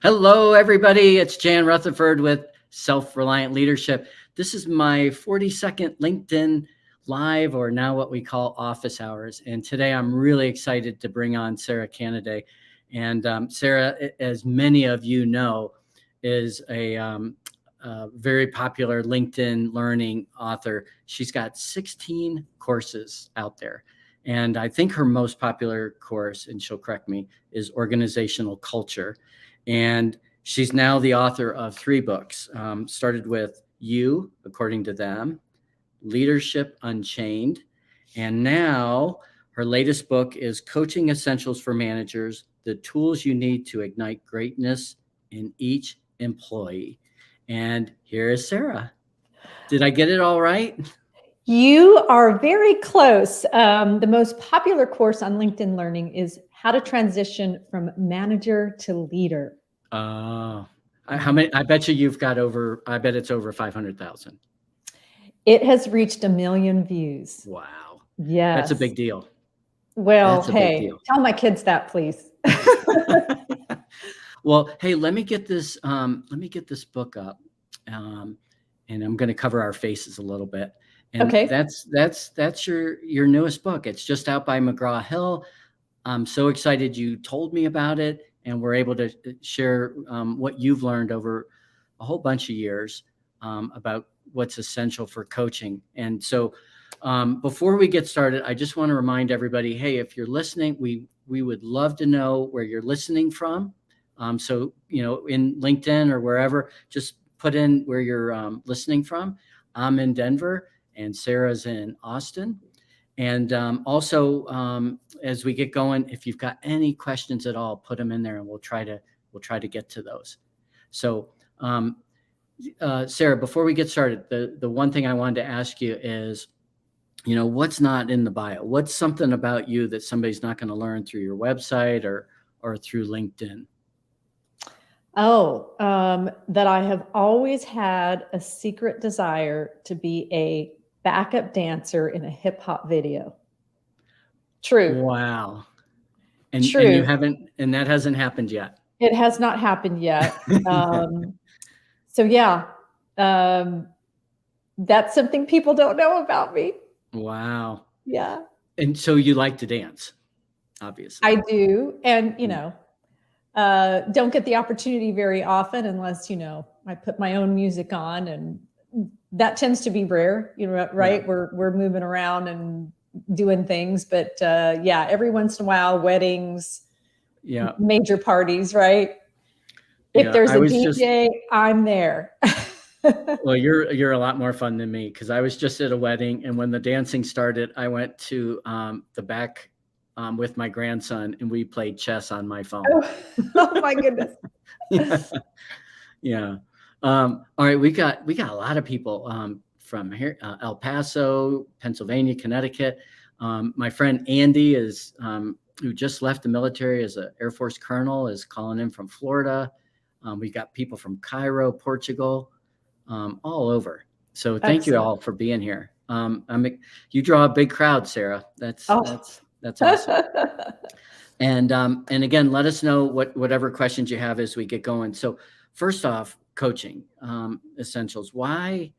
Hello, everybody. It's Jan Rutherford with Self-Reliant Leadership. This is my 42nd LinkedIn Live, or now what we call office hours. And today I'm really excited to bring on Sara Canaday. And Sara, as many of you know, is a very popular LinkedIn learning author. She's got 16 courses out there. And I think her most popular course, and she'll correct me, is Organizational Culture. And she's now the author of 3 books. Started with You, According to Them, Leadership Unchained, and now her latest book is Coaching Essentials for Managers, the tools you need to ignite greatness in each employee. And here is Sara. Did I get it all right? You are very close. The most popular course on LinkedIn Learning is How to Transition from Manager to Leader. How many? I bet you've got over. I bet it's over 500,000. It has reached 1 million views. Wow. Yes. That's a big deal. Well, hey, tell my kids that, please. Well, hey, let me get this book up, and I'm going to cover our faces a little bit. And okay. That's your newest book. It's just out by McGraw-Hill. I'm so excited you told me about it, and we're able to share what you've learned over a whole bunch of years about what's essential for coaching. And so before we get started, I just want to remind everybody, hey, if you're listening, we would love to know where you're listening from. So, in LinkedIn or wherever, just put in where you're listening from. I'm in Denver and Sara's in Austin. And also, as we get going, if you've got any questions at all, put them in there, and we'll try to get to those. So, Sara, before we get started, the one thing I wanted to ask you is, what's not in the bio? What's something about you that somebody's not going to learn through your website or through LinkedIn? That I have always had a secret desire to be a backup dancer in a hip hop video. True. Wow. And True. And you haven't, and that hasn't happened yet. It has not happened yet. So yeah, that's something people don't know about me. Wow. Yeah. And so you like to dance, obviously. I do. And, don't get the opportunity very often unless, I put my own music on, and that tends to be rare, right? Yeah. We're moving around and doing things, but every once in a while, weddings, major parties, right? If there's a DJ, I'm there. Well, you're a lot more fun than me, because I was just at a wedding, and when the dancing started, I went to the back with my grandson, and we played chess on my phone. Oh my goodness. Yeah. All right, we got a lot of people from here, El Paso, Pennsylvania, Connecticut. My friend Andy is who just left the military as an Air Force colonel, is calling in from Florida. We got people from Cairo, Portugal, all over. So thank you all for being here. You draw a big crowd, Sara. That's awesome. And again, let us know whatever questions you have as we get going. So first off, coaching essentials. Why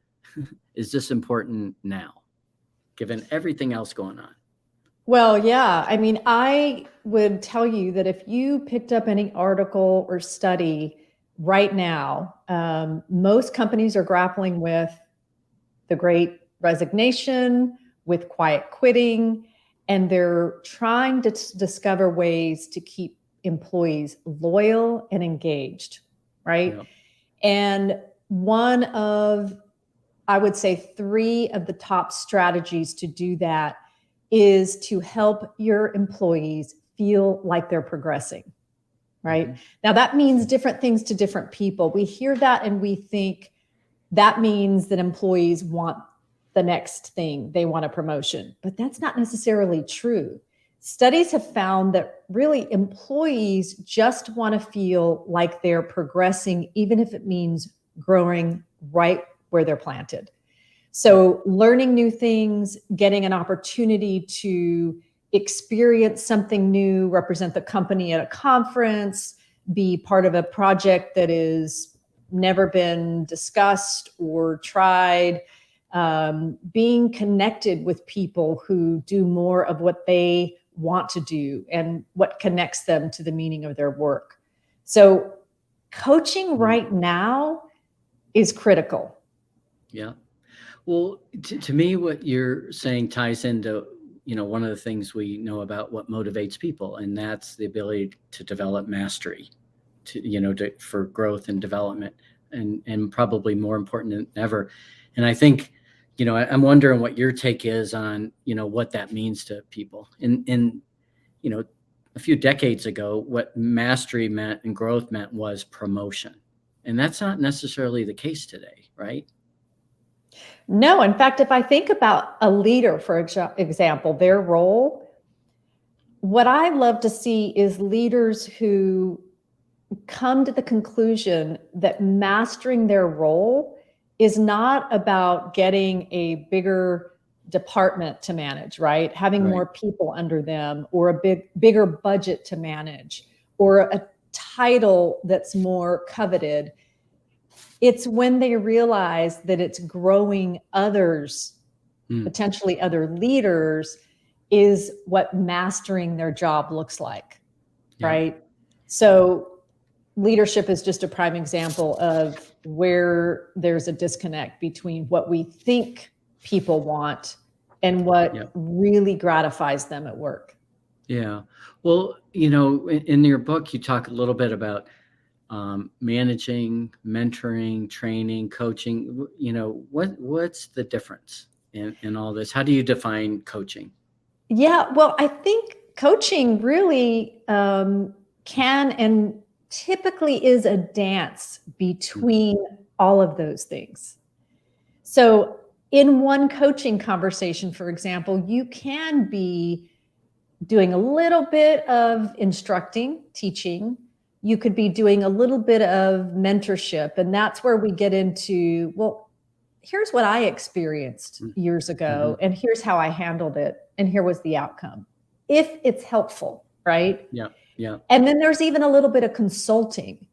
is this important now, given everything else going on? Well, yeah. I mean, I would tell you that if you picked up any article or study right now, most companies are grappling with the Great Resignation, with quiet quitting, and they're trying to discover ways to keep employees loyal and engaged, right? Yep. And one of, I would say, 3 of the top strategies to do that is to help your employees feel like they're progressing, right? Mm-hmm. Now, that means different things to different people. We hear that and we think that means that employees want the next thing, they want a promotion, but that's not necessarily true. Studies have found that really employees just want to feel like they're progressing, even if it means growing right where they're planted. So learning new things, getting an opportunity to experience something new, represent the company at a conference, be part of a project that is never been discussed or tried, being connected with people who do more of what they want to do and what connects them to the meaning of their work. So coaching right now is critical. Yeah. Well, to me, what you're saying ties into, one of the things we know about what motivates people, and that's the ability to develop mastery, for growth and development, and probably more important than ever. And I think, I'm wondering what your take is on, what that means to people. And a few decades ago, what mastery meant and growth meant was promotion. And that's not necessarily the case today, right? No, in fact, if I think about a leader, for example, their role, what I love to see is leaders who come to the conclusion that mastering their role is not about getting a bigger department to manage, right? Having Right. more people under them, or a bigger budget to manage, or a title that's more coveted. It's when they realize that it's growing others, potentially other leaders, is what mastering their job looks like, right? So leadership is just a prime example of where there's a disconnect between what we think people want and what really gratifies them at work. Yeah. Well, in your book, you talk a little bit about managing, mentoring, training, coaching. What's the difference in all this? How do you define coaching? Yeah, well, I think coaching really can and typically is a dance between all of those things. So in one coaching conversation, for example, you can be doing a little bit of instructing, teaching. You could be doing a little bit of mentorship. And that's where we get into, well, here's what I experienced years ago, and here's how I handled it, and here was the outcome, if it's helpful, right? Yeah. And then there's even a little bit of consulting,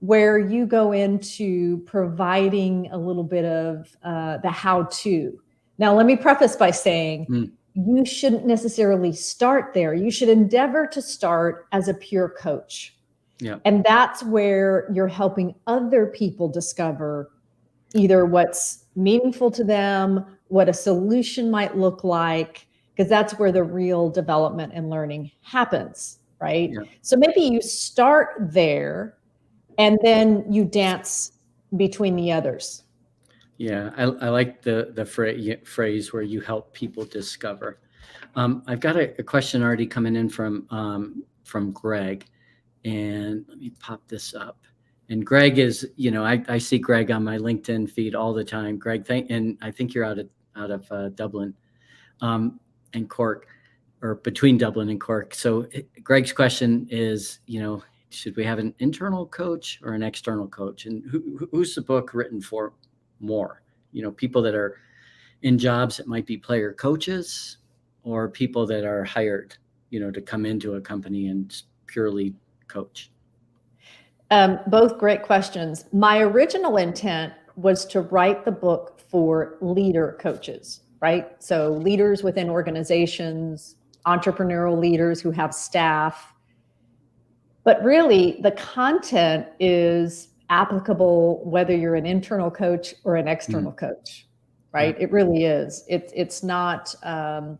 where you go into providing a little bit of the how-to. Now, let me preface by saying, you shouldn't necessarily start there. You should endeavor to start as a pure coach. Yeah. And that's where you're helping other people discover either what's meaningful to them, what a solution might look like, because that's where the real development and learning happens, right? Yeah. So maybe you start there and then you dance between the others. Yeah, I like the phrase where you help people discover. I've got a question already coming in from Greg, and let me pop this up. And Greg is, I see Greg on my LinkedIn feed all the time. Greg, and I think you're out of Dublin, and Cork, or between Dublin and Cork. So Greg's question is, should we have an internal coach or an external coach? And who's the book written for more? People that are in jobs that might be player coaches, or people that are hired, to come into a company and purely coach. Both great questions. My original intent was to write the book for leader coaches, right? So leaders within organizations, entrepreneurial leaders who have staff. But really, the content is applicable whether you're an internal coach or an external coach, right? Yeah. It really is. It's not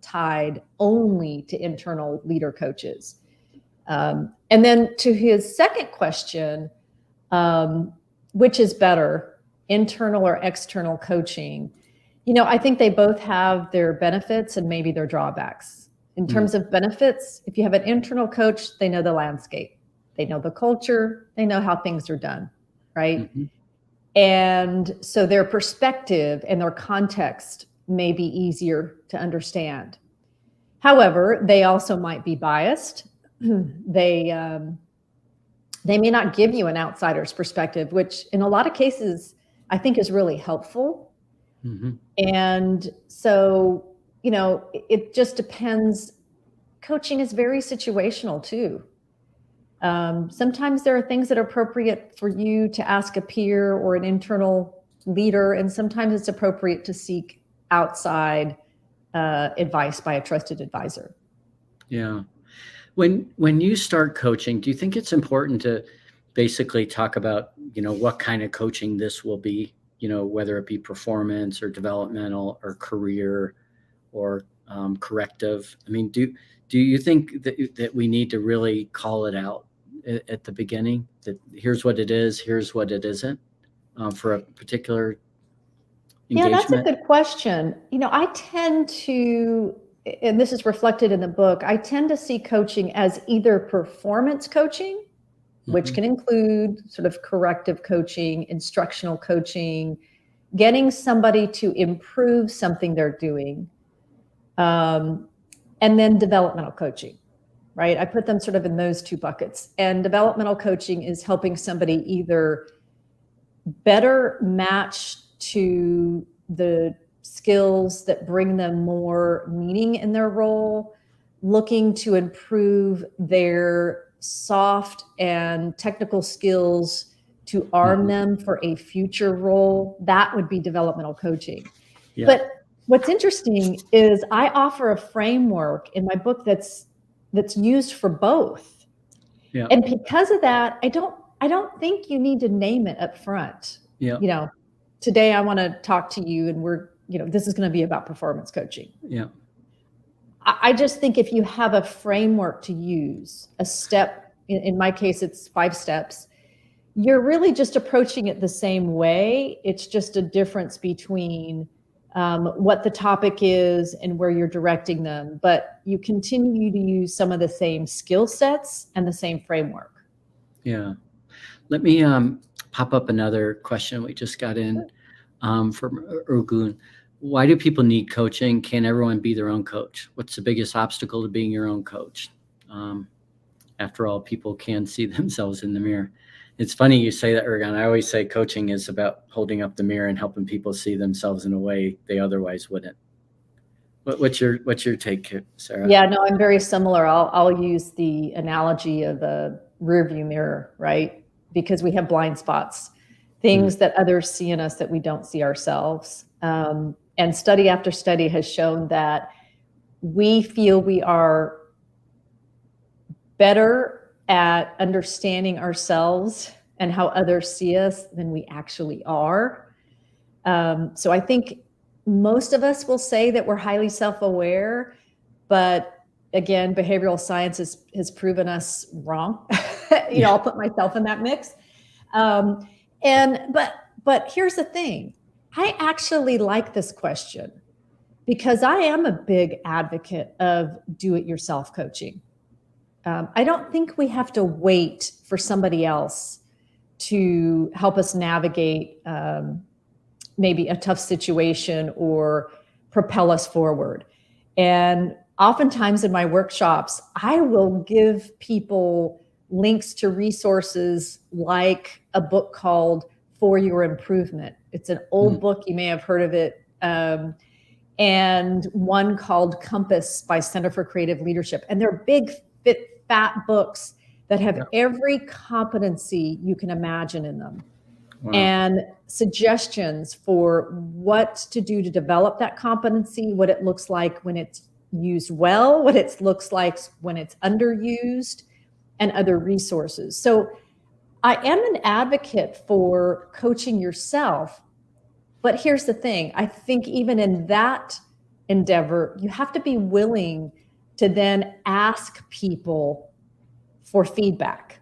tied only to internal leader coaches. And then to his second question, which is better, internal or external coaching? I think they both have their benefits and maybe their drawbacks. In terms of benefits, if you have an internal coach, they know the landscape. They know the culture. They know how things are done, right? And so their perspective and their context may be easier to understand. However, they also might be biased. They may not give you an outsider's perspective, which in a lot of cases, I think is really helpful. And so, it just depends. Coaching is very situational too. Sometimes there are things that are appropriate for you to ask a peer or an internal leader, and sometimes it's appropriate to seek outside advice by a trusted advisor. Yeah. When you start coaching, do you think it's important to basically talk about, what kind of coaching this will be, whether it be performance or developmental or career or corrective? I mean, do you think that we need to really call it out at the beginning, that here's what it is, here's what it isn't, for a particular Yeah, that's a engagement? good question. I tend to, and this is reflected in the book, I tend to see coaching as either performance coaching, which Mhm. can include sort of corrective coaching, instructional coaching, getting somebody to improve something they're doing, and then developmental coaching, right? I put them sort of in those two buckets. And developmental coaching is helping somebody either better match to the skills that bring them more meaning in their role, looking to improve their soft and technical skills to arm Mhm. them for a future role. That would be developmental coaching. Yeah. But what's interesting is I offer a framework in my book that's used for both. Yeah. And because of that, I don't think you need to name it up front. Yeah. Today I want to talk to you, and this is going to be about performance coaching. Yeah. I just think if you have a framework to use, a step, in my case, it's 5 steps, you're really just approaching it the same way. It's just a difference between what the topic is and where you're directing them, but you continue to use some of the same skill sets and the same framework. Yeah. Let me pop up another question we just got in from Urgun. Why do people need coaching? Can everyone be their own coach? What's the biggest obstacle to being your own coach? After all, people can see themselves in the mirror. It's funny you say that, Urgun. I always say coaching is about holding up the mirror and helping people see themselves in a way they otherwise wouldn't. What's your take, Sara? Yeah, no, I'm very similar. I'll use the analogy of a rearview mirror, right? Because we have blind spots, things that others see in us that we don't see ourselves. And study after study has shown that we feel we are better at understanding ourselves and how others see us than we actually are. So I think most of us will say that we're highly self-aware, but again, behavioral science has proven us wrong. I'll put myself in that mix. But here's the thing. I actually like this question because I am a big advocate of do-it-yourself coaching. I don't think we have to wait for somebody else to help us navigate maybe a tough situation or propel us forward. And oftentimes in my workshops, I will give people links to resources like a book called For Your Improvement. It's an old book, you may have heard of it, and one called Compass by Center for Creative Leadership. And they're big, fat books that have every competency you can imagine in them. Wow. And suggestions for what to do to develop that competency, what it looks like when it's used well, what it looks like when it's underused, and other resources. So I am an advocate for coaching yourself, but here's the thing. I think even in that endeavor, you have to be willing to then ask people for feedback.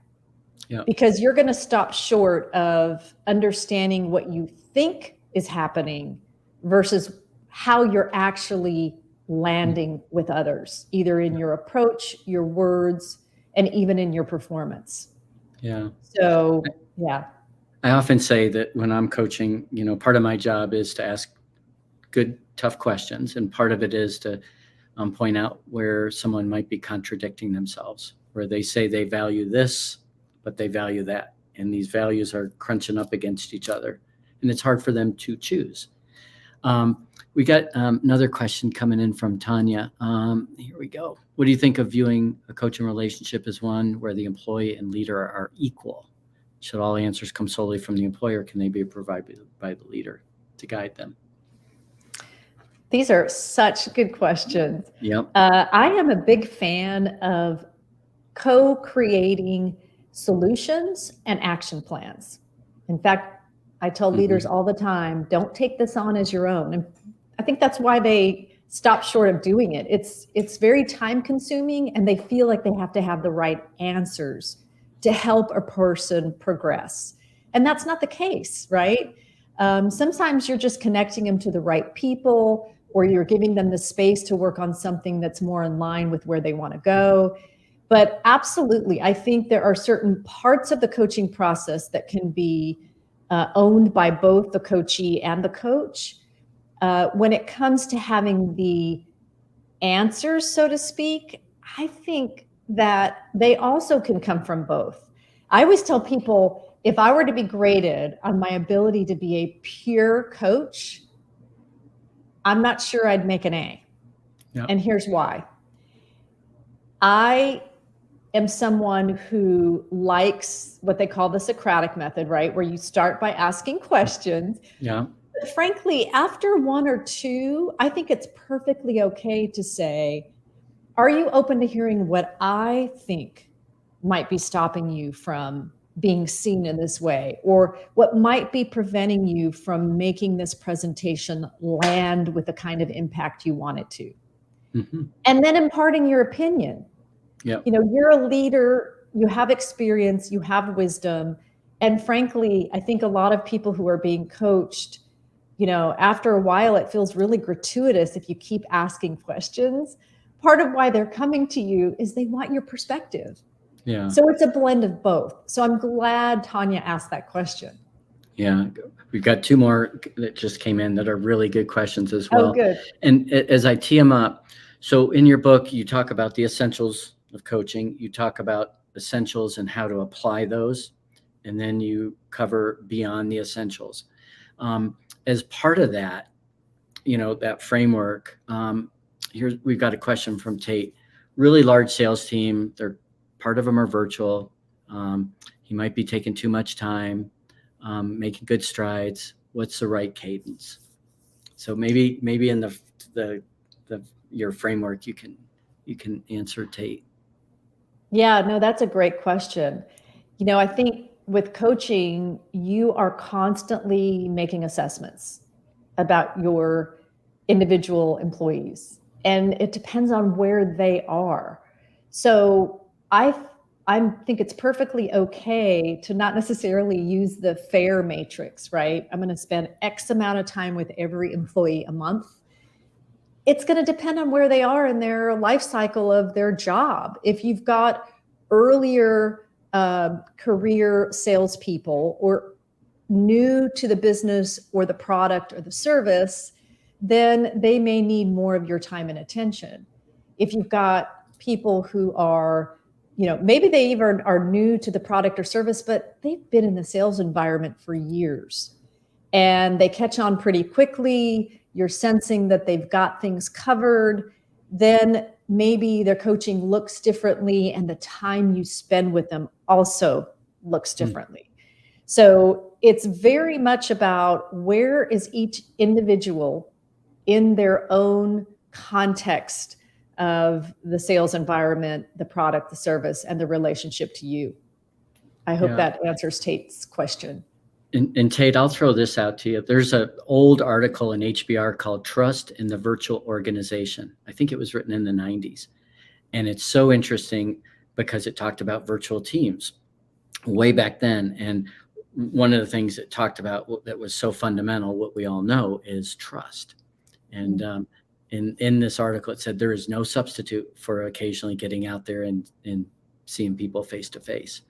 Because you're going to stop short of understanding what you think is happening versus how you're actually landing with others, either in your approach, your words, and even in your performance. Yeah. So, yeah. I often say that when I'm coaching, part of my job is to ask good, tough questions. And part of it is to point out where someone might be contradicting themselves, where they say they value this, but they value that. And these values are crunching up against each other. And it's hard for them to choose. We got another question coming in from Tanya. Here we go. What do you think of viewing a coaching relationship as one where the employee and leader are equal? Should all answers come solely from the employer? Can they be provided by the leader to guide them? These are such good questions. Yep. I am a big fan of co-creating solutions and action plans. In fact, I tell leaders all the time, don't take this on as your own. And I think that's why they stop short of doing it. It's very time consuming, and they feel like they have to have the right answers to help a person progress. And that's not the case, right? Sometimes you're just connecting them to the right people, or you're giving them the space to work on something that's more in line with where they want to go. But absolutely, I think there are certain parts of the coaching process that can be owned by both the coachee and the coach. When it comes to having the answers, so to speak, I think that they also can come from both. I always tell people, if I were to be graded on my ability to be a pure coach, I'm not sure I'd make an A. Yep. And here's why. I am someone who likes what they call the Socratic method, right? Where you start by asking questions. Yeah. But frankly, after one or two, I think it's perfectly okay to say, are you open to hearing what I think might be stopping you from being seen in this way, or what might be preventing you from making this presentation land with the kind of impact you want it to? And then imparting your opinion. Yep. You know, you're a leader, you have experience, you have wisdom. And frankly, I think a lot of people who are being coached, you know, after a while, it feels really gratuitous if you keep asking questions. Part of why they're coming to you is they want your perspective. Yeah. So it's a blend of both. So I'm glad Tanya asked that question. Yeah. We've got two more that just came in that are really good questions as well. Oh, good. And as I tee them up, so in your book, you talk about the essentials of coaching. You talk about essentials and how to apply those. And then you cover beyond the essentials. As part of that, you know, that framework, we've got a question from Tate. Really large sales team. Part of them are virtual. He might be taking too much time, making good strides. What's the right cadence? So maybe in your framework, you can answer, Tate. Yeah, no, that's a great question. You know, I think with coaching, you are constantly making assessments about your individual employees, and it depends on where they are. So I think it's perfectly okay to not necessarily use the FAIR matrix, right? I'm going to spend X amount of time with every employee a month. It's going to depend on where they are in their life cycle of their job. If you've got earlier career salespeople or new to the business or the product or the service, then they may need more of your time and attention. If you've got people who are, you know, maybe they even are new to the product or service, but they've been in the sales environment for years and they catch on pretty quickly, you're sensing that they've got things covered, then maybe their coaching looks differently and the time you spend with them also looks differently. So it's very much about where is each individual in their own context of the sales environment, the product, the service, and the relationship to you. I hope that answers Tate's question. And Tate, I'll throw this out to you. There's an old article in HBR called Trust in the Virtual Organization. I think it was written in the 90s. And it's so interesting because it talked about virtual teams way back then. And one of the things it talked about that was so fundamental, what we all know, is trust. And in this article, it said there is no substitute for occasionally getting out there and seeing people face to face.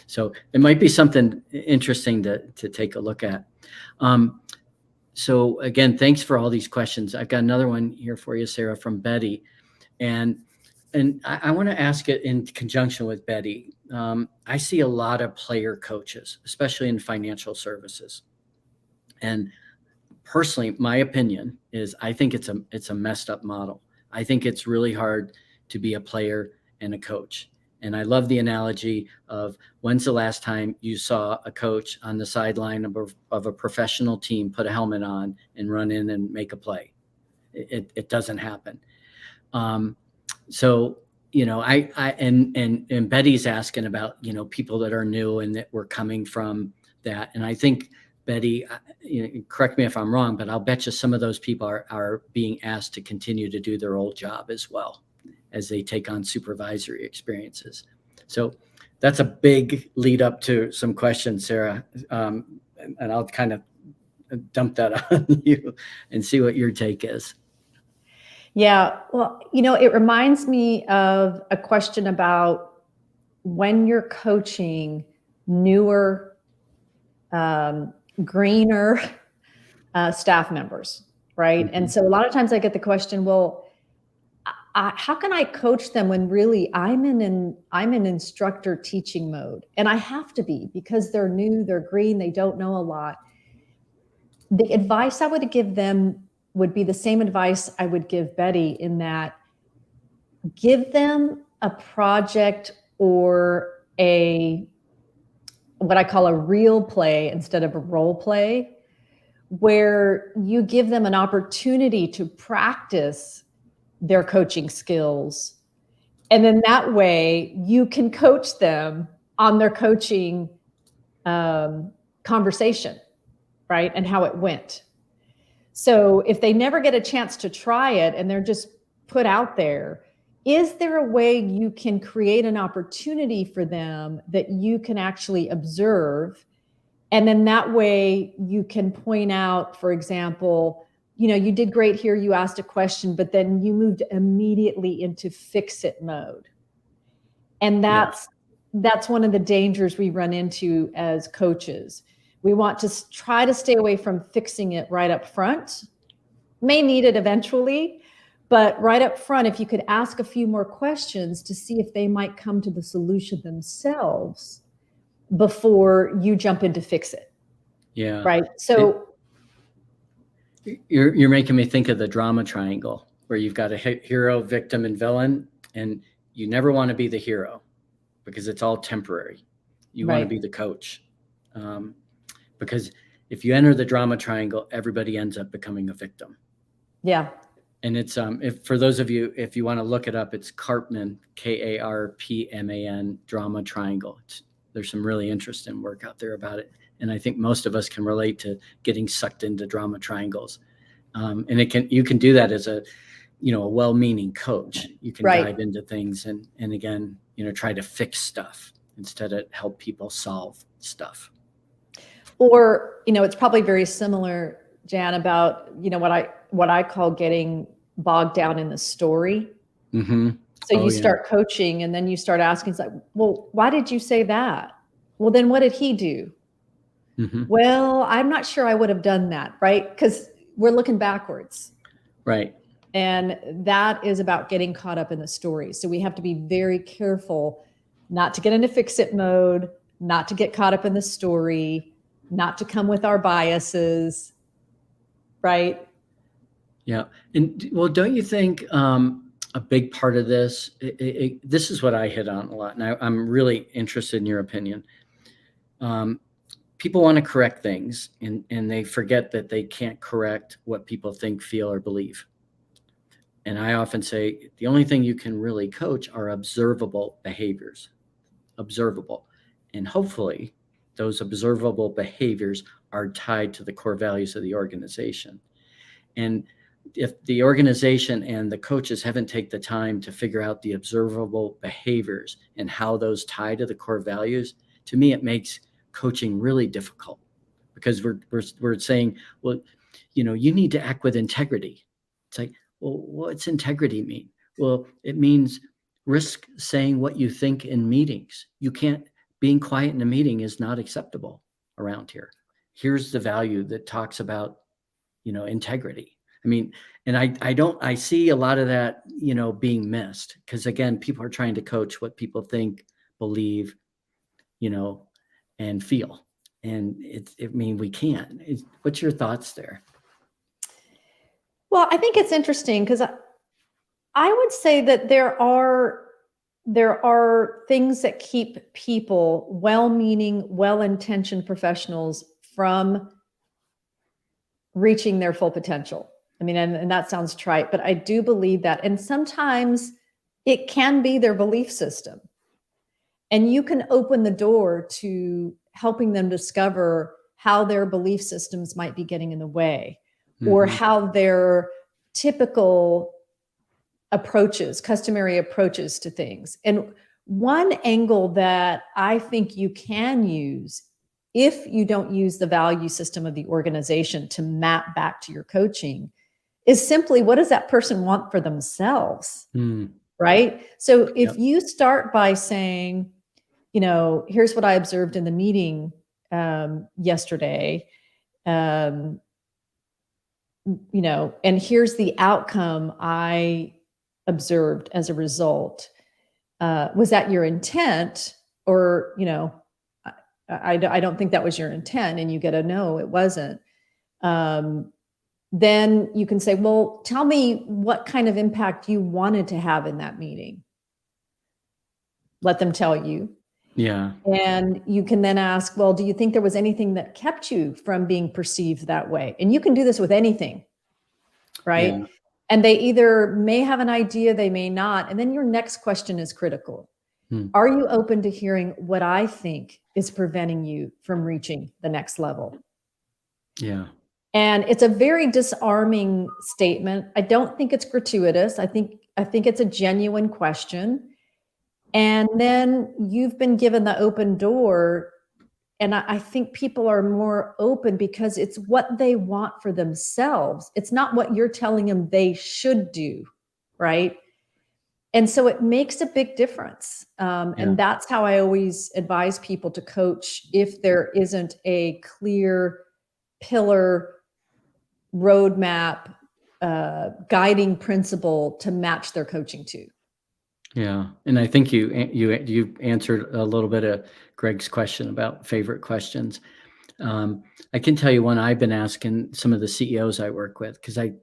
So it might be something interesting to take a look at. So again, thanks for all these questions. I've got another one here for you, Sara, from Betty. And I want to ask it in conjunction with Betty. I see a lot of player coaches, especially in financial services. And personally, my opinion is I think it's a messed up model. I think it's really hard to be a player and a coach. And I love the analogy of when's the last time you saw a coach on the sideline of a professional team put a helmet on and run in and make a play? It doesn't happen. So, and Betty's asking about, people that are new and that were coming from that. And I think, Betty, correct me if I'm wrong, but I'll bet you some of those people are being asked to continue to do their old job as well as they take on supervisory experiences. So that's a big lead up to some questions, Sara. And I'll kind of dump that on you and see what your take is. Yeah, well, it reminds me of a question about when you're coaching newer, greener staff members, right? Mm-hmm. And so a lot of times I get the question, well, how can I coach them when really I'm in instructor teaching mode? And I have to be, because they're new, they're green, they don't know a lot. The advice I would give them would be the same advice I would give Betty, in that give them a project or what I call a real play instead of a role play, where you give them an opportunity to practice their coaching skills. And then that way you can coach them on their coaching conversation, right? And how it went. So if they never get a chance to try it and they're just put out there, is there a way you can create an opportunity for them that you can actually observe? And then that way you can point out, for example, you did great here, you asked a question, but then you moved immediately into fix-it mode. And that's one of the dangers we run into as coaches. We want to try to stay away from fixing it right up front. May need it eventually, but right up front, if you could ask a few more questions to see if they might come to the solution themselves before you jump in to fix it. Yeah. Right. So you're making me think of the drama triangle, where you've got a hero, victim, and villain, and you never want to be the hero because it's all temporary. You want to be the coach. Because if you enter the drama triangle, everybody ends up becoming a victim. Yeah. And it's for those of you, if you want to look it up, it's Karpman, Karpman, drama triangle. There's some really interesting work out there about it. And I think most of us can relate to getting sucked into drama triangles. And you can do that as a well-meaning coach. You can dive into things and again, try to fix stuff instead of help people solve stuff. Or, it's probably very similar, Jan, about, what I call getting bogged down in the story. Mm-hmm. So you start coaching and then you start asking, it's like, well, why did you say that? Well, then what did he do? Mm-hmm. Well, I'm not sure I would have done that, right? Because we're looking backwards. Right. And that is about getting caught up in the story. So we have to be very careful not to get into fix-it mode, not to get caught up in the story, not to come with our biases, right? Yeah. And well, don't you think a big part of this, this is what I hit on a lot, and I'm really interested in your opinion. People want to correct things and they forget that they can't correct what people think, feel, or believe. And I often say the only thing you can really coach are observable behaviors. Observable. And hopefully those observable behaviors are tied to the core values of the organization. And if the organization and the coaches haven't taken the time to figure out the observable behaviors and how those tie to the core values, to me, it makes coaching really difficult, because we're saying, well, you need to act with integrity. It's like, well, what's integrity mean? Well, it means risk saying what you think in meetings. Being quiet in a meeting is not acceptable around here. Here's the value that talks about, integrity. I mean, and I see a lot of that, being missed, because again, people are trying to coach what people think, believe, and feel. And we can't. What's your thoughts there? Well, I think it's interesting because I would say that there are things that keep people, well-meaning, well-intentioned professionals, from reaching their full potential. I mean, and that sounds trite, but I do believe that. And sometimes it can be their belief system. And you can open the door to helping them discover how their belief systems might be getting in the way, or how their typical approaches, customary approaches to things. And one angle that I think you can use, if you don't use the value system of the organization to map back to your coaching, is simply, what does that person want for themselves? Right? So if you start by saying, here's what I observed in the meeting yesterday, and here's the outcome I observed as a result. Was that your intent? Or, I don't think that was your intent, and you get a no, it wasn't. Then you can say, well, tell me what kind of impact you wanted to have in that meeting. Let them tell you. Yeah. And you can then ask, well, do you think there was anything that kept you from being perceived that way? And you can do this with anything, right? Yeah. And they either may have an idea, they may not. And then your next question is critical. Are you open to hearing what I think is preventing you from reaching the next level? Yeah. And it's a very disarming statement. I don't think it's gratuitous. I think it's a genuine question. And then you've been given the open door. And I think people are more open because it's what they want for themselves. It's not what you're telling them they should do, right? And so it makes a big difference. And that's how I always advise people to coach if there isn't a clear pillar, roadmap, guiding principle to match their coaching to. Yeah. And I think you answered a little bit of Greg's question about favorite questions. I can tell you one I've been asking some of the CEOs I work with, because let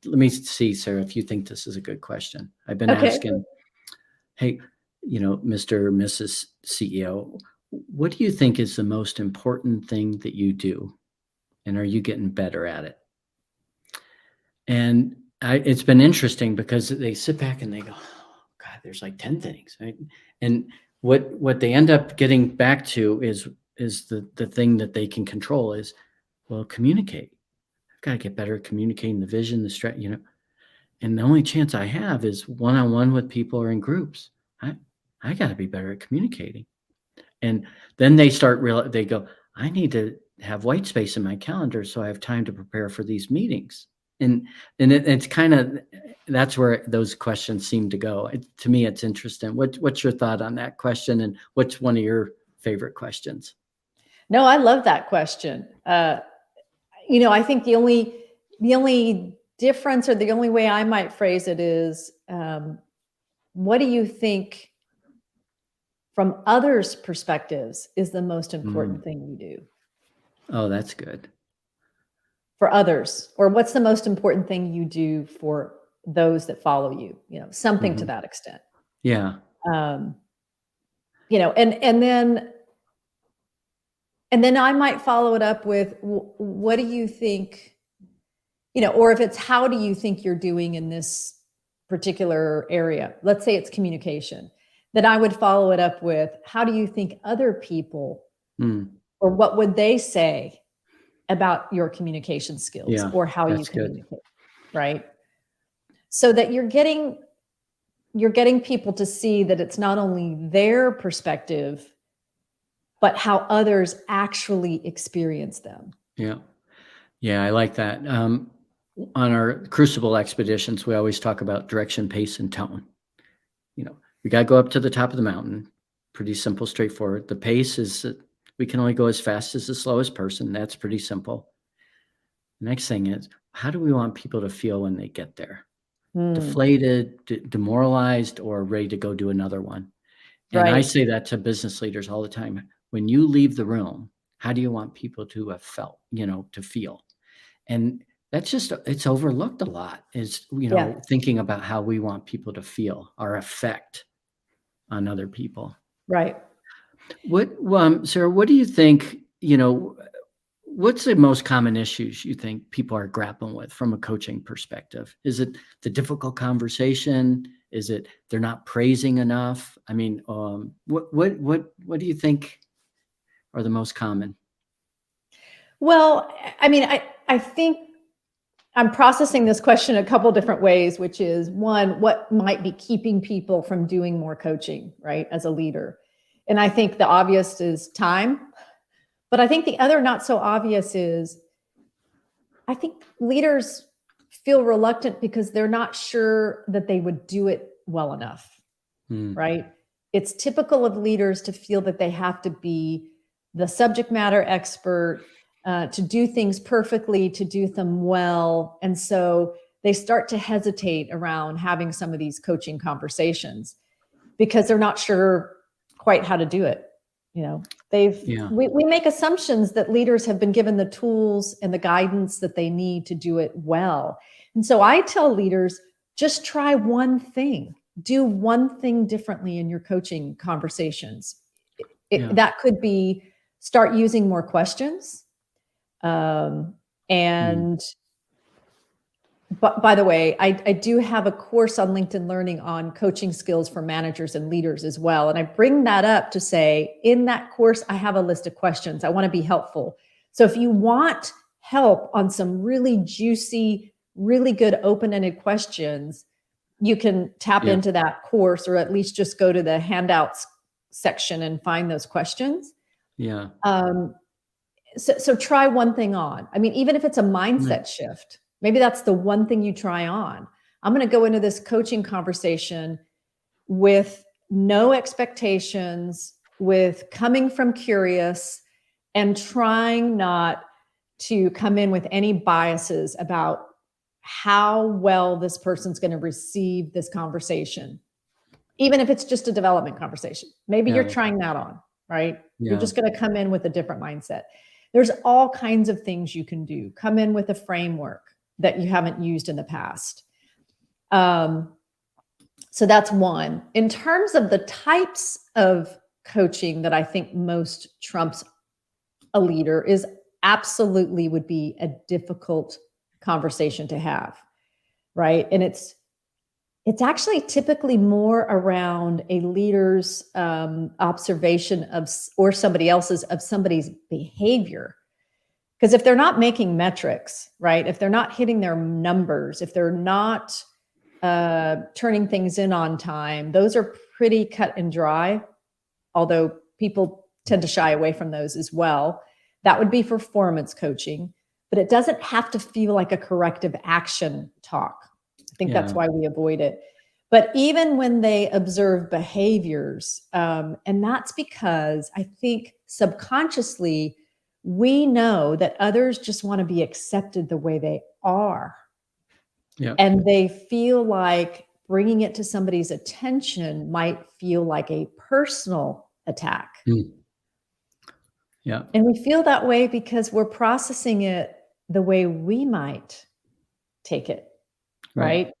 me see, Sarah, if you think this is a good question. I've been asking, hey, Mr. or Mrs. CEO, what do you think is the most important thing that you do? And are you getting better at it? And it's been interesting because they sit back and they go, oh, God, there's like 10 things, right? And what they end up getting back to is the thing that they can control is, well, communicate. I've got to get better at communicating the vision, the strategy, and the only chance I have is one-on-one with people or in groups. I got to be better at communicating. And then they they go, I need to have white space in my calendar so I have time to prepare for these meetings. And it's kind of, that's where those questions seem to go. To me, it's interesting. What's your thought on that question? And what's one of your favorite questions? No, I love that question. I think the only difference, or the only way I might phrase it is, what do you think from others' perspectives is the most important thing you do? Oh, that's good. For others, or what's the most important thing you do for those that follow you? Something to that extent. Yeah. And then I might follow it up with, what do you think, or if it's, how do you think you're doing in this particular area? Let's say it's communication. Then I would follow it up with, how do you think other people, or what would they say about your communication skills, or how you communicate, good. Right? So that you're getting people to see that it's not only their perspective, but how others actually experience them. Yeah. Yeah, I like that. On our Crucible expeditions, we always talk about direction, pace, and tone. We got to go up to the top of the mountain. Pretty simple, straightforward. The pace is that we can only go as fast as the slowest person. That's pretty simple. The next thing is, how do we want people to feel when they get there? Deflated, demoralized, or ready to go do another one? And I say that to business leaders all the time. When you leave the room, how do you want people to have felt, to feel? And it's overlooked a lot, is, Yeah, thinking about how we want people to feel, our effect on other people. right. Sarah, what do you think, what's the most common issues you think people are grappling with from a coaching perspective? Is it the difficult conversation? Is it they're not praising enough? I mean, what do you think are the most common? Well, I mean, I think I'm processing this question a couple different ways, which is one, what might be keeping people from doing more coaching, right, as a leader? And I think the obvious is time. But I think the other not so obvious is I think leaders feel reluctant because they're not sure that they would do it well enough, Mm, right? It's typical of leaders to feel that they have to be the subject matter expert, to do things perfectly, to do them well. And so they start to hesitate around having some of these coaching conversations because they're not sure quite how to do it. You know, yeah, we make assumptions that leaders have been given the tools and the guidance that they need to do it well. And so I tell leaders, just try one thing, do one thing differently in your coaching conversations. yeah, That could be start using more questions. Um, mm, and But by the way, I do have a course on LinkedIn Learning on coaching skills for managers and leaders as well. And I bring that up to say, in that course, I have a list of questions. I want to be helpful. So if you want help on some really juicy, really good open-ended questions, you can tap yeah, into that course or at least just go to the handouts section and find those questions. yeah, Um, so try one thing on. I mean, even if it's a right, mindset shift, maybe that's the one thing you try on. I'm going to go into this coaching conversation with no expectations, with coming from curious and trying not to come in with any biases about how well this person's going to receive this conversation, even if it's just a development conversation. Maybe you're yeah, trying that on, right? You're yeah, just going to come in with a different mindset. There's all kinds of things you can do. Come in with a framework that you haven't used in the past. Um, so that's one. In terms of the types of coaching that I think most trumps a leader is absolutely would be a difficult conversation to have, right? And it's actually typically more around a leader's observation of or somebody else's of somebody's behavior. Because if they're not making metrics, right? If they're not hitting their numbers, if they're not turning things in on time, those are pretty cut and dry. Although people tend to shy away from those as well. That would be performance coaching, but it doesn't have to feel like a corrective action talk. I think that's yeah, why we avoid it. But even when they observe behaviors, and that's because I think subconsciously we know that others just want to be accepted the way they are. yeah, And they feel like bringing it to somebody's attention might feel like a personal attack. mm, yeah, And we feel that way because we're processing it the way we might take it, right, right?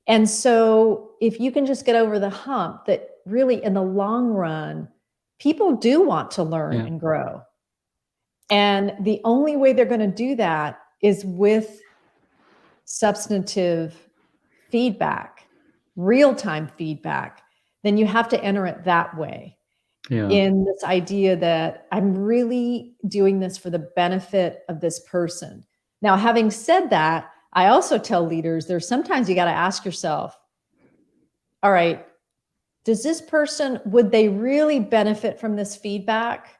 And so if you can just get over the hump that really in the long run, people do want to learn yeah, and grow. And the only way they're going to do that is with substantive feedback, real time feedback. Then you have to enter it that way, yeah, in this idea that I'm really doing this for the benefit of this person. Now, having said that, I also tell leaders there's sometimes you got to ask yourself, all right, does this person, would they really benefit from this feedback?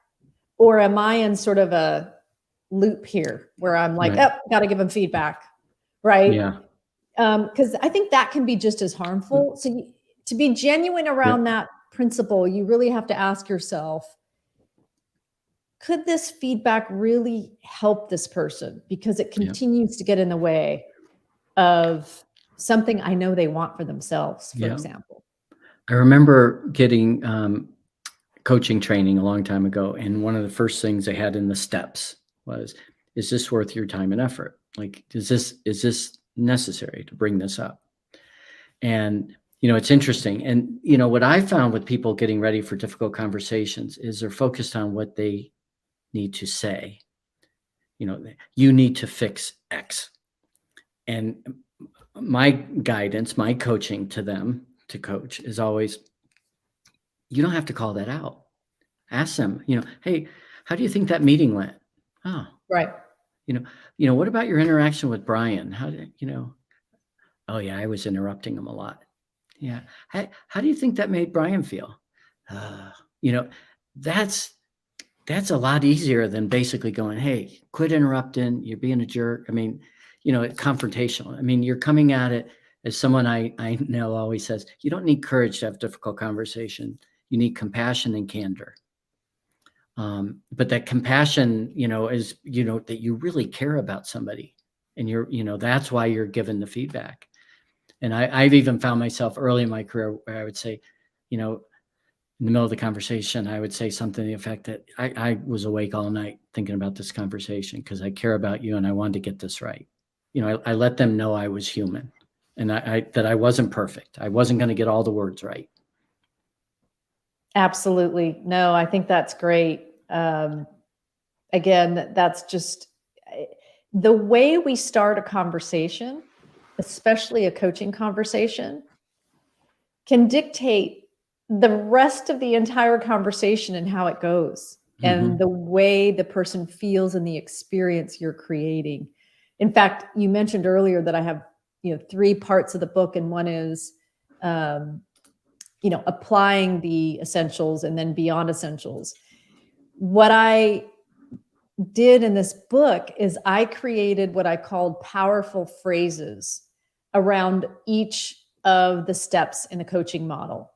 Or am I in sort of a loop here where I'm like, right, oh, got to give them feedback, right? yeah, Because I think that can be just as harmful. So to be genuine yeah, around that principle, you really have to ask yourself, could this feedback really help this person? Because it yeah, continues to get in the way of something I know they want for themselves, for yeah. example. I remember getting coaching training a long time ago, and one of the first things they had in the steps was, "Is this worth your time and effort?" Like, is this necessary to bring this up? And, it's interesting. And, what I found with people getting ready for difficult conversations is they're focused on what they need to say. You need to fix X. And my guidance, my coaching to them to coach is always, you don't have to call that out. Ask them, hey, how do you think that meeting went? Oh, Right. What about your interaction with Brian? How did, oh yeah, I was interrupting him a lot. Yeah. How do you think that made Brian feel? You know, that's a lot easier than basically going, hey, quit interrupting. You're being a jerk. I mean, it's confrontational. I mean, you're coming at it as someone I know always says, you don't need courage to have difficult conversation. You need compassion and candor. But that compassion, is, that you really care about somebody, and that's why you're given the feedback. And I've even found myself early in my career where I would say, in the middle of the conversation, I would say something to the effect that I was awake all night thinking about this conversation because I care about you and I wanted to get this right. I let them know I was human and that I wasn't perfect. I wasn't going to get all the words right. Absolutely. No, I think that's great. Again, that's just the way we start a conversation, especially a coaching conversation, can dictate the rest of the entire conversation and how it goes and the way the person feels and the experience you're creating. In fact, you mentioned earlier that I have, 3 parts of the book, and one is, applying the essentials and then beyond essentials. What I did in this book is I created what I called powerful phrases around each of the steps in the coaching model.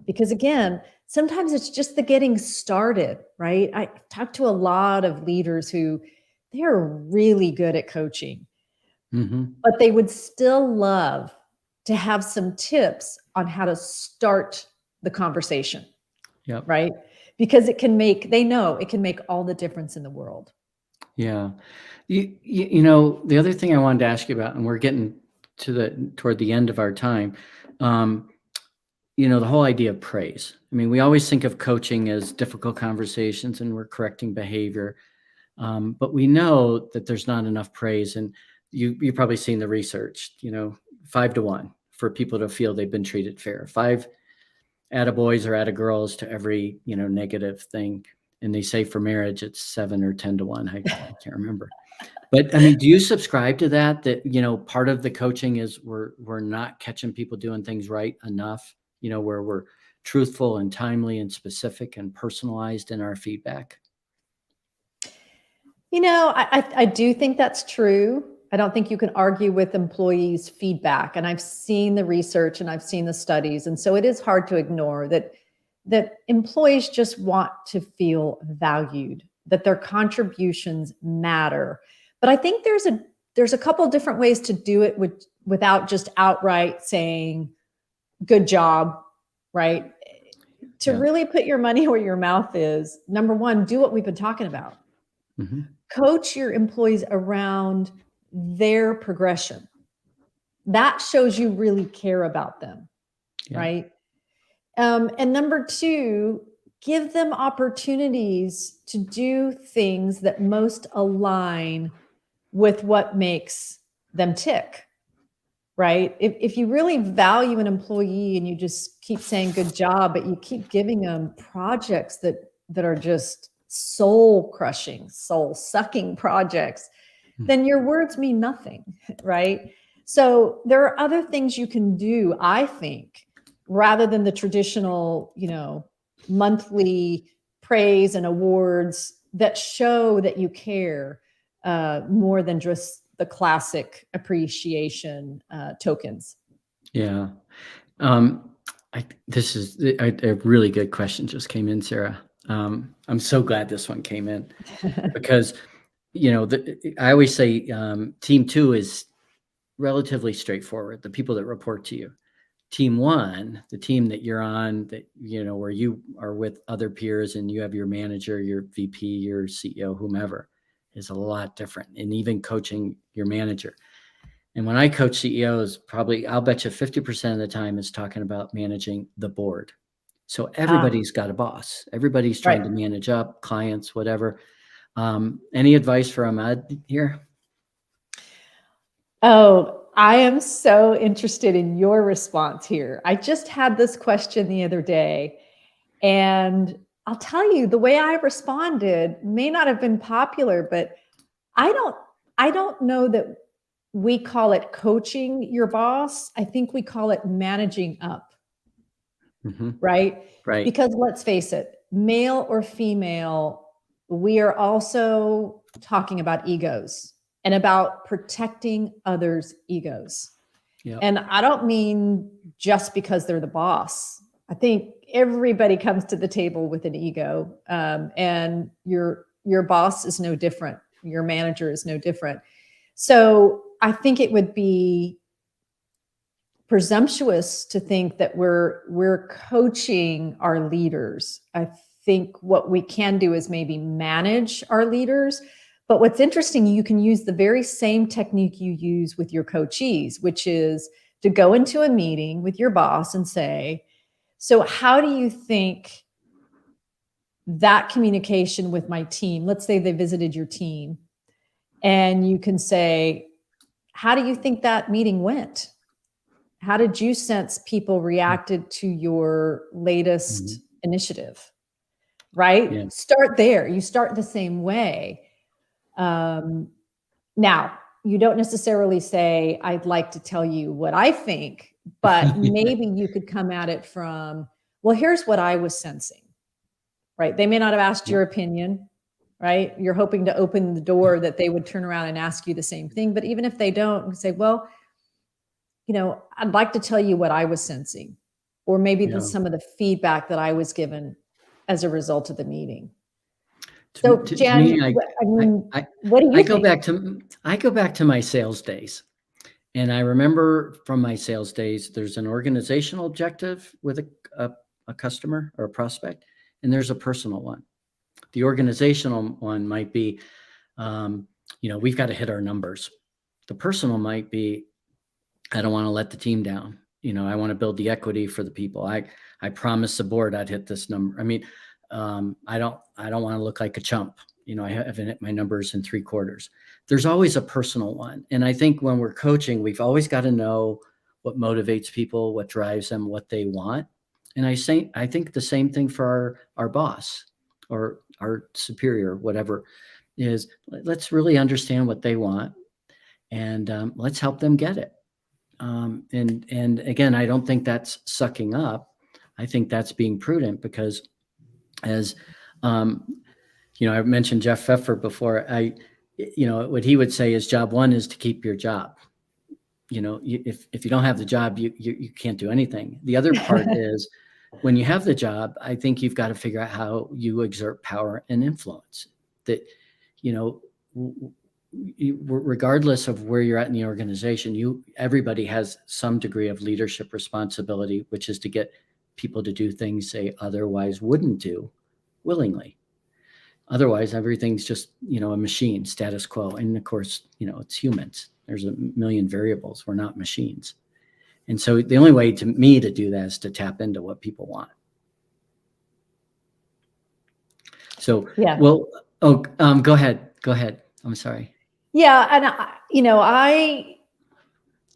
Because again, sometimes it's just the getting started, right? I talked to a lot of leaders who they're really good at coaching, but they would still love to have some tips on how to start the conversation. Yep. Right? Because they know it can make all the difference in the world. Yeah. The other thing I wanted to ask you about, and we're getting toward the end of our time, the whole idea of praise. I mean, we always think of coaching as difficult conversations and we're correcting behavior. But we know that there's not enough praise. And you've probably seen the research, 5 to 1 for people to feel they've been treated fair. 5 attaboys or attagirls to every, negative thing. And they say for marriage, it's 7 or 10 to 1. I can't remember. But I mean, do you subscribe to that, part of the coaching is we're not catching people doing things right enough, where we're truthful and timely and specific and personalized in our feedback? I do think that's true. I don't think you can argue with employees' feedback. And I've seen the research and I've seen the studies. And so it is hard to ignore that employees just want to feel valued, that their contributions matter. But I think there's a couple different ways to do it without just outright saying, good job, right? To really put your money where your mouth is, number one, do what we've been talking about. Coach your employees around their progression. That shows you really care about them, right? And number two, give them opportunities to do things that most align with what makes them tick, right? If you really value an employee and you just keep saying good job, but you keep giving them projects that are just soul crushing, soul sucking projects, then your words mean nothing, right? So there are other things you can do, I think, rather than the traditional, monthly praise and awards that show that you care more than just the classic appreciation tokens. Yeah. This is a really good question just came in, Sarah. I'm so glad this one came in because, I always say team 2 is relatively straightforward, the people that report to you. Team 1, the team that you're on, that, where you are with other peers and you have your manager, your VP, your CEO, whomever, is a lot different, and even coaching your manager. And when I coach CEOs, probably, I'll bet you 50% of the time is talking about managing the board. So everybody's got a boss. Everybody's trying to Right. manage up clients, whatever. Any advice for Ahmed here? Oh, I am so interested in your response here. I just had this question the other day, and I'll tell you, the way I responded may not have been popular, but I don't I don't know that we call it coaching your boss. I think we call it managing up, Mm-hmm. right? Right. Because let's face it, male or female, we are also talking about egos and about protecting others' egos. Yep. And I don't mean just because they're the boss. I think everybody comes to the table with an ego, and your boss is no different. Your manager is no different. So I think it would be presumptuous to think that we're coaching our leaders. I think what we can do is maybe manage our leaders. But what's interesting, you can use the very same technique you use with your coachees, which is to go into a meeting with your boss and say, so how do you think that communication with my team, let's say they visited your team, and you can say, how do you think that meeting went? How did you sense people reacted to your latest initiative? Right? Yeah. Start there. You start the same way. Now, you don't necessarily say, I'd like to tell you what I think, but maybe you could come at it from, well, here's what I was sensing, right? They may not have asked your opinion, right? You're hoping to open the door that they would turn around and ask you the same thing. But even if they don't, say, well, I'd like to tell you what I was sensing, or maybe Yeah. some of the feedback that I was given as a result of the meeting. So, To Jan, me, what do you I go think? back to my sales days. And I remember from my sales days, there's an organizational objective with a customer or a prospect, and there's a personal one. The organizational one might be, we've got to hit our numbers. The personal might be, I don't want to let the team down. I want to build the equity for the people. I promised the board I'd hit this number. I mean, I don't want to look like a chump. I haven't hit my numbers in 3 quarters. There's always a personal one. And I think when we're coaching, we've always got to know what motivates people, what drives them, what they want. And I think the same thing for our boss or our superior, whatever, is let's really understand what they want, and let's help them get it. And again, I don't think that's sucking up. I think that's being prudent, because as I mentioned Jeff Pfeffer before. What he would say is job one is to keep your job. If you don't have the job, you can't do anything. The other part is, when you have the job, I think you've got to figure out how you exert power and influence. That, regardless of where you're at in the organization, everybody has some degree of leadership responsibility, which is to get people to do things they otherwise wouldn't do willingly. Otherwise, everything's just, a machine, status quo. And of course, it's humans. There's a million variables. We're not machines. And so the only way to do that is to tap into what people want. So, Yeah. well, go ahead. I'm sorry. Yeah. And,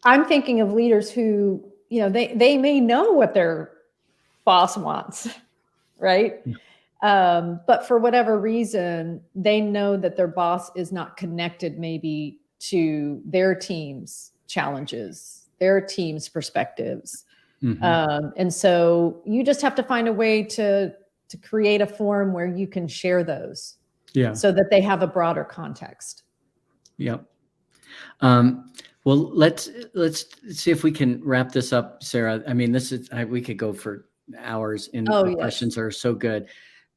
I'm thinking of leaders who, they may know what their boss wants, right? But for whatever reason, they know that their boss is not connected maybe to their team's challenges, their team's perspectives. And so you just have to find a way to create a forum where you can share those, so that they have a broader context. Yep. Well, let's see if we can wrap this up, Sarah. I mean, we could go for hours, and the questions are so good.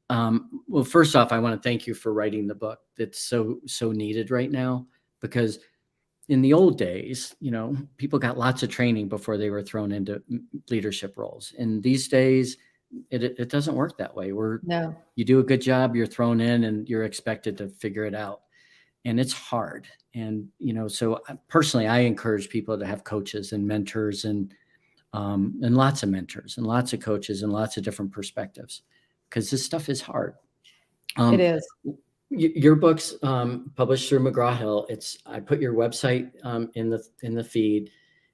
Well, first off, I want to thank you for writing the book. That's so needed right now, because in the old days, people got lots of training before they were thrown into leadership roles. And these days, it doesn't work that way. You do a good job, you're thrown in, and you're expected to figure it out. and it's hard. And, so personally, I encourage people to have coaches and mentors and lots of mentors and lots of coaches and lots of different perspectives, because this stuff is hard. It is. Your book's published through McGraw-Hill. I put your website in the feed.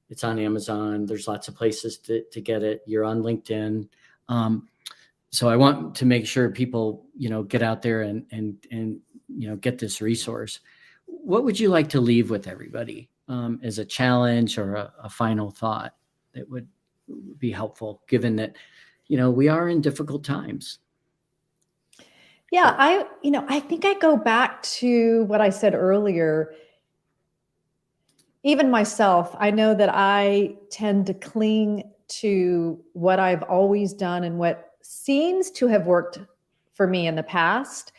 It's on Amazon. There's lots of places to get it. You're on LinkedIn. So I want to make sure people, get out there and get this resource. What would you like to leave with everybody as a challenge or a final thought that would be helpful, given that, we are in difficult times? Yeah, I think I go back to what I said earlier. Even myself, I know that I tend to cling to what I've always done and what seems to have worked for me in the past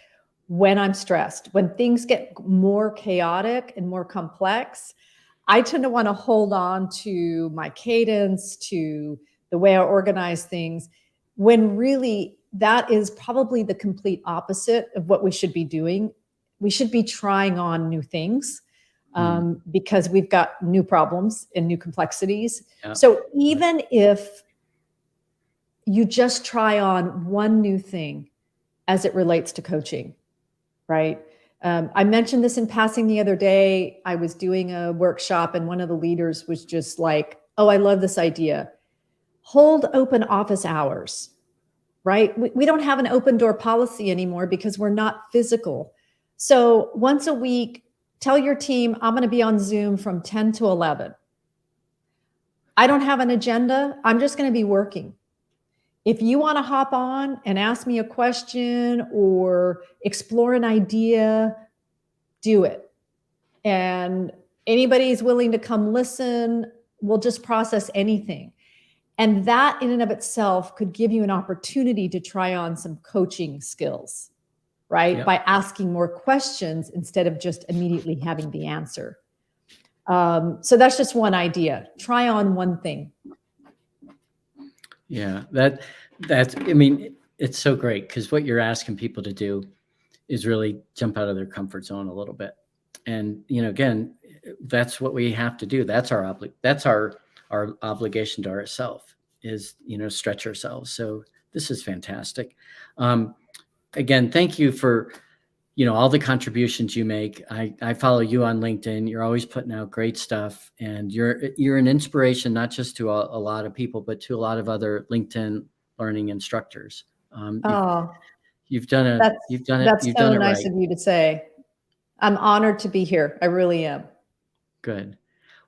when I'm stressed. When things get more chaotic and more complex, I tend to want to hold on to my cadence, to the way I organize things, when really that is probably the complete opposite of what we should be doing. We should be trying on new things because we've got new problems and new complexities. Yeah. So even if you just try on one new thing as it relates to coaching, right? I mentioned this in passing the other day. I was doing a workshop and one of the leaders was just like, oh, I love this idea. Hold open office hours, right? We don't have an open door policy anymore because we're not physical. So once a week, tell your team, I'm going to be on Zoom from 10 to 11. I don't have an agenda. I'm just going to be working. If you want to hop on and ask me a question or explore an idea, do it. And anybody's willing to come listen, we'll just process anything. And that in and of itself could give you an opportunity to try on some coaching skills, right? Yep. By asking more questions instead of just immediately having the answer. So that's just one idea. Try on one thing. Yeah, that's, I mean, it's so great because what you're asking people to do is really jump out of their comfort zone a little bit. And, again, that's what we have to do. That's our obligation to ourselves is, stretch ourselves. So this is fantastic. Again, thank you for, all the contributions you make. I follow you on LinkedIn. You're always putting out great stuff, and you're an inspiration, not just to a lot of people, but to a lot of other LinkedIn learning instructors. You've done it. That's so nice of you to say. I'm honored to be here. I really am. Good.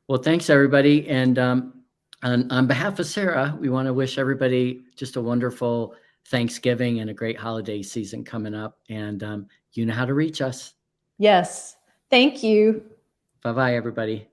Well, thanks everybody. And on behalf of Sara, we want to wish everybody just a wonderful Thanksgiving and a great holiday season coming up. And you know how to reach us. Yes. Thank you. Bye-bye, everybody.